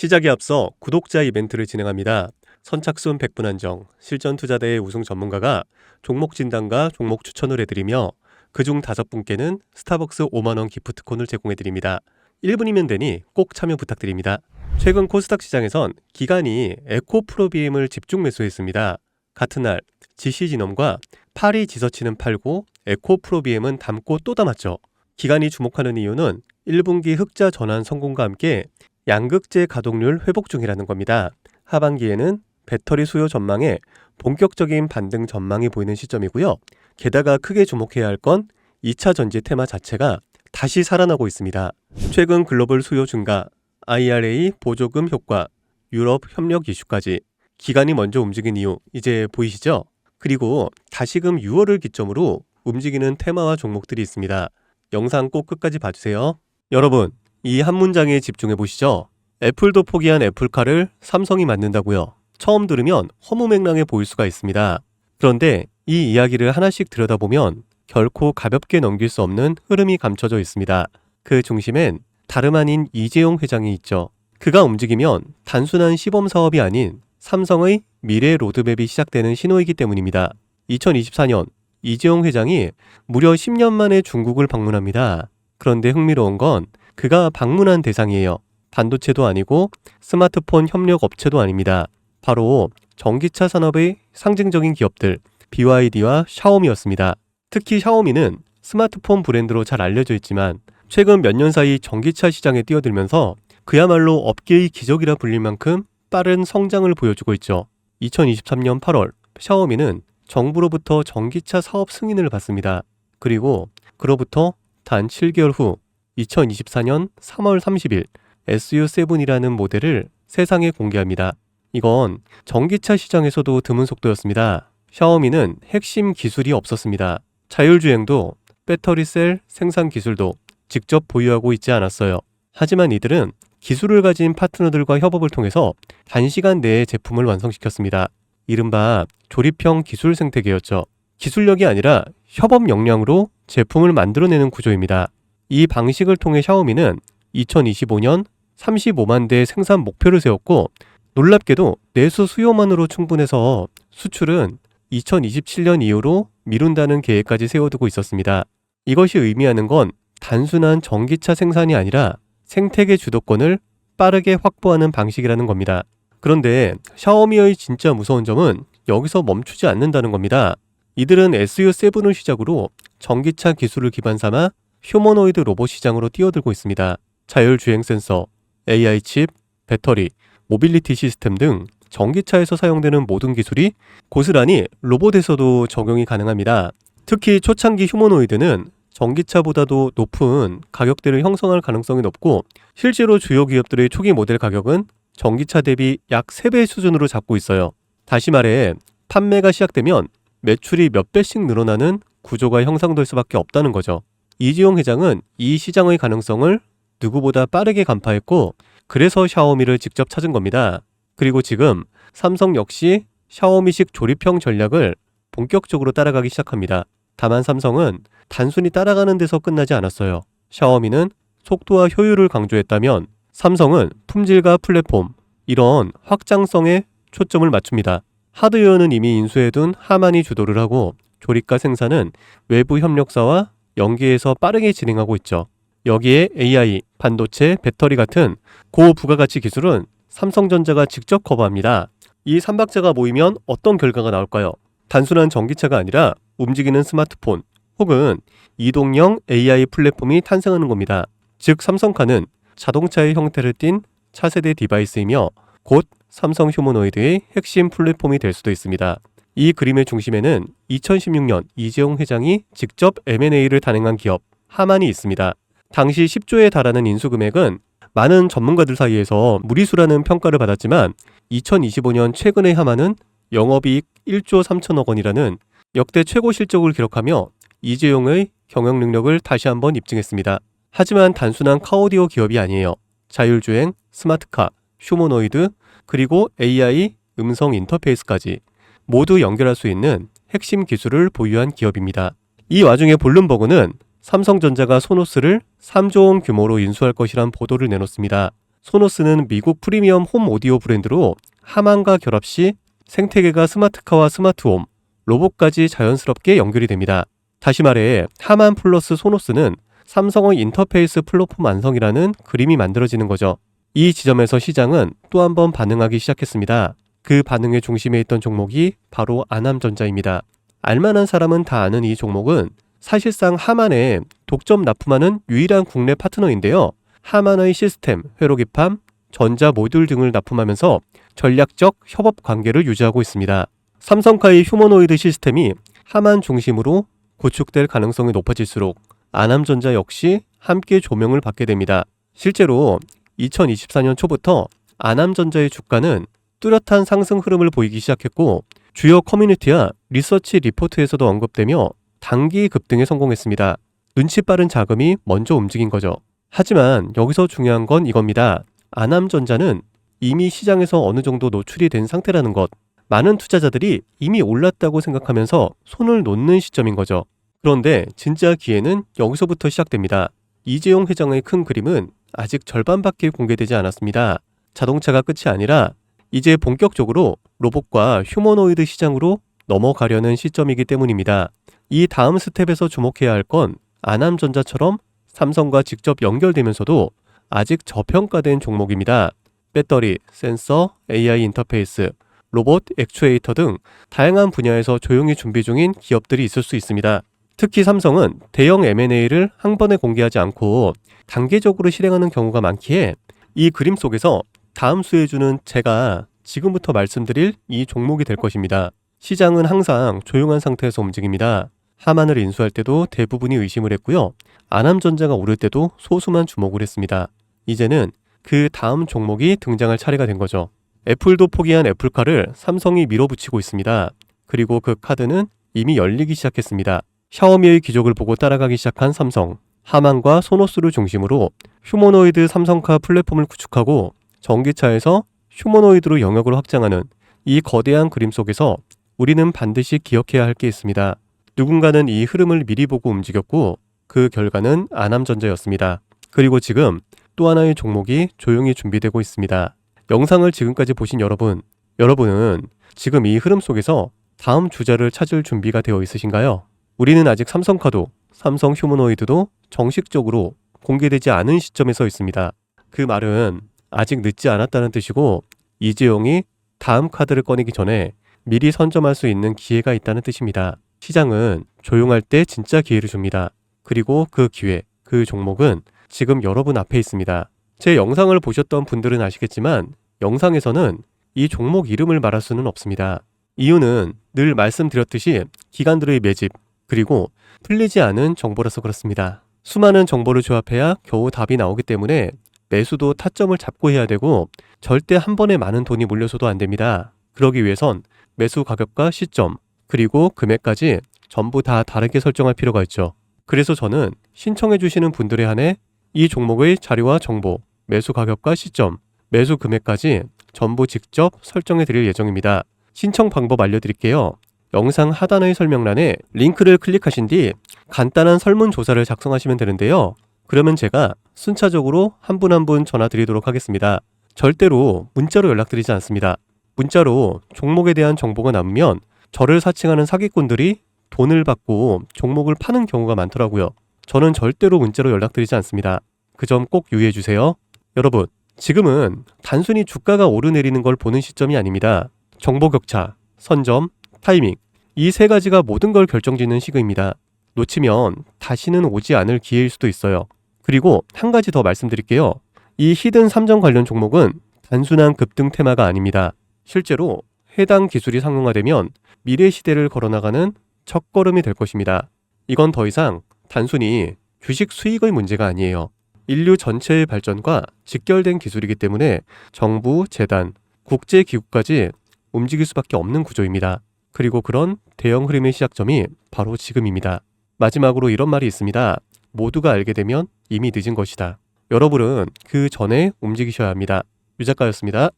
시작에 앞서 구독자 이벤트를 진행합니다. 선착순 100분 한정, 실전투자대의 우승 전문가가 종목 진단과 종목 추천을 해드리며 그중 5분께는 스타벅스 5만원 기프트콘을 제공해드립니다. 1분이면 되니 꼭 참여 부탁드립니다. 최근 코스닥 시장에선 기관이 에코프로비엠을 집중 매수했습니다. 같은 날 GC진원과 파리지서치는 팔고 에코프로비엠은 담고 또 담았죠. 기관이 주목하는 이유는 1분기 흑자 전환 성공과 함께 양극재 가동률 회복 중이라는 겁니다. 하반기에는 배터리 수요 전망에 본격적인 반등 전망이 보이는 시점이고요. 게다가 크게 주목해야 할 건 2차 전지 테마 자체가 다시 살아나고 있습니다. 최근 글로벌 수요 증가, IRA 보조금 효과, 유럽 협력 이슈까지 기관이 먼저 움직인 이유 이제 보이시죠? 그리고 다시금 6월을 기점으로 움직이는 테마와 종목들이 있습니다. 영상 꼭 끝까지 봐주세요. 여러분, 이 한 문장에 집중해 보시죠. 애플도 포기한 애플카를 삼성이 만든다고요. 처음 들으면 허무맹랑해 보일 수가 있습니다. 그런데 이 이야기를 하나씩 들여다보면 결코 가볍게 넘길 수 없는 흐름이 감춰져 있습니다. 그 중심엔 다름 아닌 이재용 회장이 있죠. 그가 움직이면 단순한 시범 사업이 아닌 삼성의 미래 로드맵이 시작되는 신호이기 때문입니다. 2024년 이재용 회장이 무려 10년 만에 중국을 방문합니다. 그런데 흥미로운 건 그가 방문한 대상이에요. 반도체도 아니고 스마트폰 협력 업체도 아닙니다. 바로 전기차 산업의 상징적인 기업들 BYD와 샤오미였습니다. 특히 샤오미는 스마트폰 브랜드로 잘 알려져 있지만 최근 몇 년 사이 전기차 시장에 뛰어들면서 그야말로 업계의 기적이라 불릴 만큼 빠른 성장을 보여주고 있죠. 2023년 8월 샤오미는 정부로부터 전기차 사업 승인을 받습니다. 그리고 그로부터 단 7개월 후 2024년 3월 30일 SU7이라는 모델을 세상에 공개합니다. 이건 전기차 시장에서도 드문 속도였습니다. 샤오미는 핵심 기술이 없었습니다. 자율주행도 배터리셀 생산 기술도 직접 보유하고 있지 않았어요. 하지만 이들은 기술을 가진 파트너들과 협업을 통해서 단시간 내에 제품을 완성시켰습니다. 이른바 조립형 기술 생태계였죠. 기술력이 아니라 협업 역량으로 제품을 만들어내는 구조입니다. 이 방식을 통해 샤오미는 2025년 35만 대 생산 목표를 세웠고 놀랍게도 내수 수요만으로 충분해서 수출은 2027년 이후로 미룬다는 계획까지 세워두고 있었습니다. 이것이 의미하는 건 단순한 전기차 생산이 아니라 생태계 주도권을 빠르게 확보하는 방식이라는 겁니다. 그런데 샤오미의 진짜 무서운 점은 여기서 멈추지 않는다는 겁니다. 이들은 SU7을 시작으로 전기차 기술을 기반 삼아 휴머노이드 로봇 시장으로 뛰어들고 있습니다. 자율주행 센서, AI 칩, 배터리, 모빌리티 시스템 등 전기차에서 사용되는 모든 기술이 고스란히 로봇에서도 적용이 가능합니다. 특히 초창기 휴머노이드는 전기차보다도 높은 가격대를 형성할 가능성이 높고 실제로 주요 기업들의 초기 모델 가격은 전기차 대비 약 3배 수준으로 잡고 있어요. 다시 말해 판매가 시작되면 매출이 몇 배씩 늘어나는 구조가 형성될 수밖에 없다는 거죠. 이재용 회장은 이 시장의 가능성을 누구보다 빠르게 간파했고 그래서 샤오미를 직접 찾은 겁니다. 그리고 지금 삼성 역시 샤오미식 조립형 전략을 본격적으로 따라가기 시작합니다. 다만 삼성은 단순히 따라가는 데서 끝나지 않았어요. 샤오미는 속도와 효율을 강조했다면 삼성은 품질과 플랫폼, 이런 확장성에 초점을 맞춥니다. 하드웨어는 이미 인수해둔 하만이 주도를 하고 조립과 생산은 외부 협력사와 연계해서 빠르게 진행하고 있죠. 여기에 AI, 반도체, 배터리 같은 고부가가치 기술은 삼성전자가 직접 커버합니다. 이 삼박자가 모이면 어떤 결과가 나올까요? 단순한 전기차가 아니라 움직이는 스마트폰 혹은 이동형 AI 플랫폼이 탄생하는 겁니다. 즉 삼성카는 자동차의 형태를 띤 차세대 디바이스이며 곧 삼성 휴머노이드의 핵심 플랫폼이 될 수도 있습니다. 이 그림의 중심에는 2016년 이재용 회장이 직접 M&A를 단행한 기업 하만이 있습니다. 당시 10조에 달하는 인수금액은 많은 전문가들 사이에서 무리수라는 평가를 받았지만 2025년 최근의 하만은 영업이익 1조 3천억 원이라는 역대 최고 실적을 기록하며 이재용의 경영 능력을 다시 한번 입증했습니다. 하지만 단순한 카오디오 기업이 아니에요. 자율주행, 스마트카, 휴머노이드, 그리고 AI, 음성 인터페이스까지 모두 연결할 수 있는 핵심 기술을 보유한 기업입니다. 이 와중에 블룸버그는 삼성전자가 소노스를 3조 원 규모로 인수할 것이란 보도를 내놓습니다. 소노스는 미국 프리미엄 홈 오디오 브랜드로 하만과 결합 시 생태계가 스마트카와 스마트홈, 로봇까지 자연스럽게 연결이 됩니다. 다시 말해 하만 플러스 소노스는 삼성의 인터페이스 플랫폼 완성이라는 그림이 만들어지는 거죠. 이 지점에서 시장은 또 한 번 반응하기 시작했습니다. 그 반응의 중심에 있던 종목이 바로 아남전자입니다. 알만한 사람은 다 아는 이 종목은 사실상 하만에 독점 납품하는 유일한 국내 파트너인데요. 하만의 시스템, 회로기판, 전자 모듈 등을 납품하면서 전략적 협업 관계를 유지하고 있습니다. 삼성카의 휴머노이드 시스템이 하만 중심으로 구축될 가능성이 높아질수록 아남전자 역시 함께 조명을 받게 됩니다. 실제로 2024년 초부터 아남전자의 주가는 뚜렷한 상승 흐름을 보이기 시작했고 주요 커뮤니티와 리서치 리포트에서도 언급되며 단기 급등에 성공했습니다. 눈치 빠른 자금이 먼저 움직인 거죠. 하지만 여기서 중요한 건 이겁니다. 아남전자는 이미 시장에서 어느 정도 노출이 된 상태라는 것. 많은 투자자들이 이미 올랐다고 생각하면서 손을 놓는 시점인 거죠. 그런데 진짜 기회는 여기서부터 시작됩니다. 이재용 회장의 큰 그림은 아직 절반밖에 공개되지 않았습니다. 자동차가 끝이 아니라 이제 본격적으로 로봇과 휴머노이드 시장으로 넘어가려는 시점이기 때문입니다. 이 다음 스텝에서 주목해야 할 건 아남전자처럼 삼성과 직접 연결되면서도 아직 저평가된 종목입니다. 배터리, 센서, AI 인터페이스, 로봇, 액추에이터 등 다양한 분야에서 조용히 준비 중인 기업들이 있을 수 있습니다. 특히 삼성은 대형 M&A를 한 번에 공개하지 않고 단계적으로 실행하는 경우가 많기에 이 그림 속에서 다음 수혜주는 제가 지금부터 말씀드릴 이 종목이 될 것입니다. 시장은 항상 조용한 상태에서 움직입니다. 하만을 인수할 때도 대부분이 의심을 했고요. 아남전자가 오를 때도 소수만 주목을 했습니다. 이제는 그 다음 종목이 등장할 차례가 된 거죠. 애플도 포기한 애플카를 삼성이 밀어붙이고 있습니다. 그리고 그 카드는 이미 열리기 시작했습니다. 샤오미의 기적을 보고 따라가기 시작한 삼성, 하만과 소노스를 중심으로 휴머노이드 삼성카 플랫폼을 구축하고 전기차에서 휴머노이드로 영역을 확장하는 이 거대한 그림 속에서 우리는 반드시 기억해야 할 게 있습니다. 누군가는 이 흐름을 미리 보고 움직였고 그 결과는 아남전자였습니다. 그리고 지금 또 하나의 종목이 조용히 준비되고 있습니다. 영상을 지금까지 보신 여러분은 지금 이 흐름 속에서 다음 주자를 찾을 준비가 되어 있으신가요? 우리는 아직 삼성카도, 삼성 휴머노이드도 정식적으로 공개되지 않은 시점에 서 있습니다. 그 말은 아직 늦지 않았다는 뜻이고 이재용이 다음 카드를 꺼내기 전에 미리 선점할 수 있는 기회가 있다는 뜻입니다. 시장은 조용할 때 진짜 기회를 줍니다. 그리고 그 기회, 그 종목은 지금 여러분 앞에 있습니다. 제 영상을 보셨던 분들은 아시겠지만 영상에서는 이 종목 이름을 말할 수는 없습니다. 이유는 늘 말씀드렸듯이 기관들의 매집, 그리고 틀리지 않은 정보라서 그렇습니다. 수많은 정보를 조합해야 겨우 답이 나오기 때문에 매수도 타점을 잡고 해야 되고 절대 한 번에 많은 돈이 몰려서도 안 됩니다. 그러기 위해선 매수 가격과 시점, 그리고 금액까지 전부 다 다르게 설정할 필요가 있죠. 그래서 저는 신청해 주시는 분들에 한해 이 종목의 자료와 정보, 매수 가격과 시점, 매수 금액까지 전부 직접 설정해 드릴 예정입니다. 신청 방법 알려드릴게요. 영상 하단의 설명란에 링크를 클릭하신 뒤 간단한 설문조사를 작성하시면 되는데요. 그러면 제가 순차적으로 한 분 한 분 전화 드리도록 하겠습니다. 절대로 문자로 연락드리지 않습니다. 문자로 종목에 대한 정보가 남으면 저를 사칭하는 사기꾼들이 돈을 받고 종목을 파는 경우가 많더라고요. 저는 절대로 문자로 연락드리지 않습니다. 그 점 꼭 유의해 주세요. 여러분, 지금은 단순히 주가가 오르내리는 걸 보는 시점이 아닙니다. 정보 격차, 선점, 타이밍, 이 세 가지가 모든 걸 결정짓는 시기입니다. 놓치면 다시는 오지 않을 기회일 수도 있어요. 그리고 한 가지 더 말씀드릴게요. 이 히든 삼정 관련 종목은 단순한 급등 테마가 아닙니다. 실제로 해당 기술이 상용화되면 미래 시대를 걸어나가는 첫걸음이 될 것입니다. 이건 더 이상 단순히 주식 수익의 문제가 아니에요. 인류 전체의 발전과 직결된 기술이기 때문에 정부, 재단, 국제기구까지 움직일 수밖에 없는 구조입니다. 그리고 그런 대형 흐름의 시작점이 바로 지금입니다. 마지막으로 이런 말이 있습니다. 모두가 알게 되면 이미 늦은 것이다. 여러분은 그 전에 움직이셔야 합니다. 유 작가였습니다.